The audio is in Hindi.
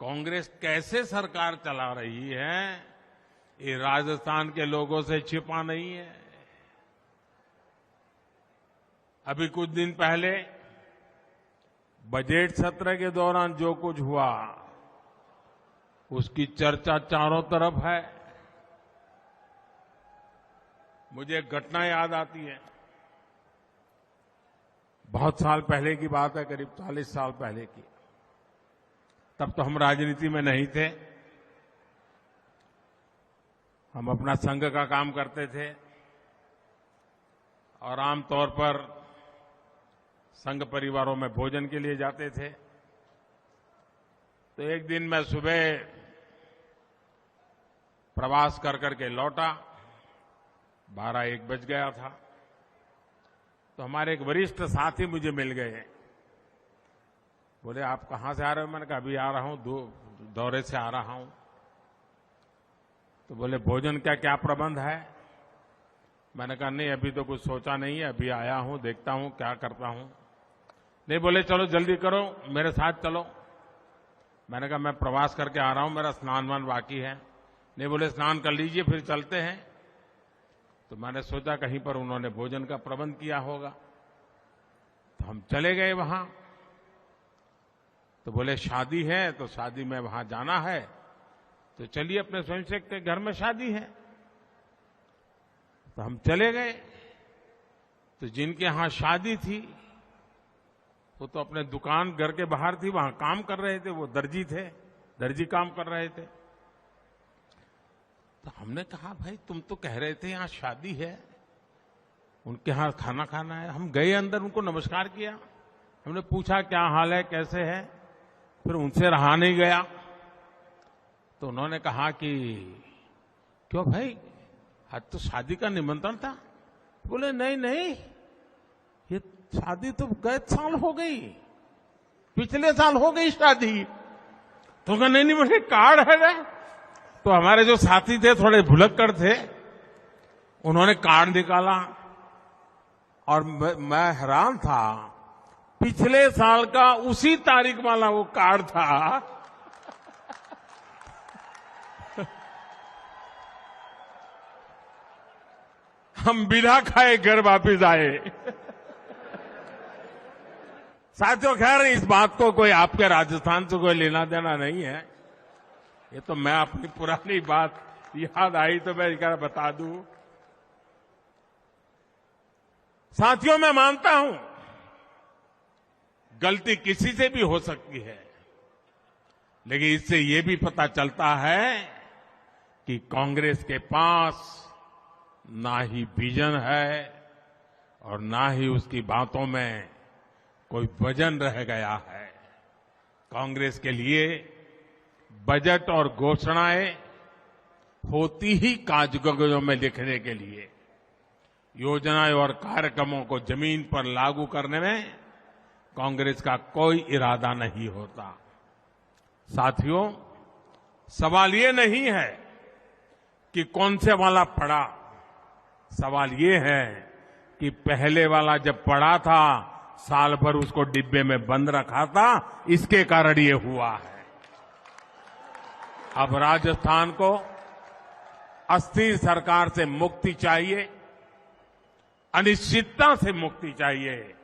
कांग्रेस कैसे सरकार चला रही है, ये राजस्थान के लोगों से छिपा नहीं है। अभी कुछ दिन पहले बजट सत्र के दौरान जो कुछ हुआ उसकी चर्चा चारों तरफ है। मुझे एक घटना याद आती है। बहुत साल पहले की बात है, करीब 40 साल पहले की। तब तो हम राजनीति में नहीं थे। हम अपना संघ का काम करते थे और आमतौर पर संघ परिवारों में भोजन के लिए जाते थे। तो एक दिन मैं सुबह प्रवास कर करके लौटा, 12-1 बज गया था। तो हमारे एक वरिष्ठ साथी मुझे मिल गए। बोले, आप कहां से आ रहे हो? मैंने कहा, अभी आ रहा हूं, दौरे से आ रहा हूं। तो बोले, भोजन का क्या प्रबंध है? मैंने कहा, नहीं, अभी तो कुछ सोचा नहीं है, अभी आया हूं, देखता हूं क्या करता हूं। नहीं, बोले, चलो जल्दी करो, मेरे साथ चलो। मैंने कहा, मैं प्रवास करके आ रहा हूं, मेरा स्नान वान बाकी है। नहीं, बोले, स्नान कर लीजिए फिर चलते हैं। तो मैंने सोचा कहीं पर उन्होंने भोजन का प्रबंध किया होगा। तो हम चले गए वहां। तो बोले, शादी है तो शादी में वहां जाना है, तो चलिए, अपने स्वयंसेवक के घर में शादी है। तो हम चले गए। तो जिनके यहां शादी थी वो तो अपने दुकान घर के बाहर थी, वहां काम कर रहे थे। वो दर्जी थे, दर्जी काम कर रहे थे। तो हमने कहा, भाई तुम तो कह रहे थे यहां शादी है, उनके यहां खाना खाना है। हम गए अंदर, उनको नमस्कार किया, हमने पूछा क्या हाल है, कैसे है। फिर उनसे रहा नहीं गया। तो उन्होंने कहा कि क्यों भाई, आज तो शादी का निमंत्रण था। बोले, नहीं नहीं, ये शादी तो गए साल हो गई, पिछले साल हो गई शादी। तो कहा, नहीं नहीं, मुझे कार्ड है ना। तो हमारे जो साथी थे थोड़े भुलक्कड़ थे, उन्होंने कार्ड निकाला और मैं हैरान था। पिछले साल का उसी तारीख वाला वो कार्ड था। हम बिना खाए घर वापिस आए। साथियों, खैर इस बात को कोई आपके राजस्थान से कोई लेना देना नहीं है। ये तो मैं अपनी पुरानी बात याद आई तो मैं क्या बता दूं। साथियों, मैं मानता हूं गलती किसी से भी हो सकती है, लेकिन इससे ये भी पता चलता है कि कांग्रेस के पास ना ही विजन है और ना ही उसकी बातों में कोई वजन रह गया है। कांग्रेस के लिए बजट और घोषणाएं होती ही कागजों में लिखने के लिए, योजनाएं और कार्यक्रमों को जमीन पर लागू करने में कांग्रेस का कोई इरादा नहीं होता। साथियों, सवाल ये नहीं है कि कौन से वाला पड़ा, सवाल ये है कि पहले वाला जब पड़ा था साल भर उसको डिब्बे में बंद रखा था, इसके कारण ये हुआ है। अब राजस्थान को अस्थिर सरकार से मुक्ति चाहिए, अनिश्चितता से मुक्ति चाहिए।